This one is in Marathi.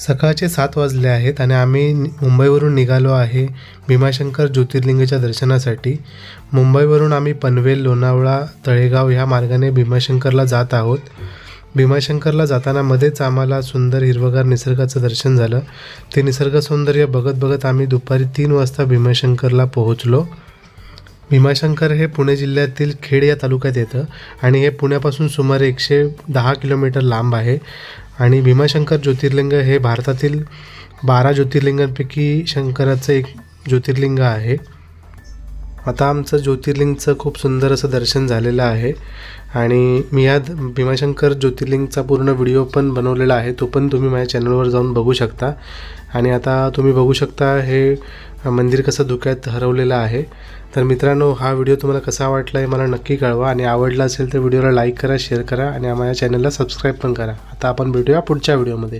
सकाळचे 7 वाजले आहेत आणि आम्ही मुंबईवरून निघालो आहे भीमाशंकर ज्योतिर्लिंगच्या दर्शनासाठी। मुंबईवरून आम्ही पनवेल, लोणावळा, तळेगाव ह्या मार्गाने भीमाशंकरला जात आहोत। भीमाशंकरला जाताना मध्येच आम्हाला सुंदर हिरवगार निसर्गाचं दर्शन झालं। ते निसर्ग सौंदर्य बघत बघत आम्ही दुपारी 3 वाजता भीमाशंकरला पोहोचलो। भीमाशंकर हे पुणे जिल्ह्यातील खेड या तालुक्यात येतं आणि हे पुण्यापासून सुमारे 110 किलोमीटर लांब आहे। आणि भीमाशंकर ज्योतिर्लिंग हे भारतातील 12 ज्योतिर्लिंगांपैकी शंकराचं एक ज्योतिर्लिंग आहे। आता आमचं ज्योतिर्लिंगचं खूप सुंदर असं दर्शन झालेलं आहे आणि मी या भीमाशंकर ज्योतिर्लिंगचा पूर्ण व्हिडिओ पण बनवलेला आहे, तो पण तुम्ही माझ्या चॅनलवर जाऊन बघू शकता। आणि आता तुम्ही बघू शकता हे मंदिर कसं धुक्यात हरवलेलं आहे। तर मित्रांनो, हा व्हिडिओ तुम्हाला कसा वाटला हे मला नक्की कळवा आणि आवडला असेल तर व्हिडिओला लाईक करा, शेअर करा आणि माझ्या चॅनलला सबस्क्राईब पण करा। आता आपण भेटूया पुढच्या व्हिडिओमध्ये।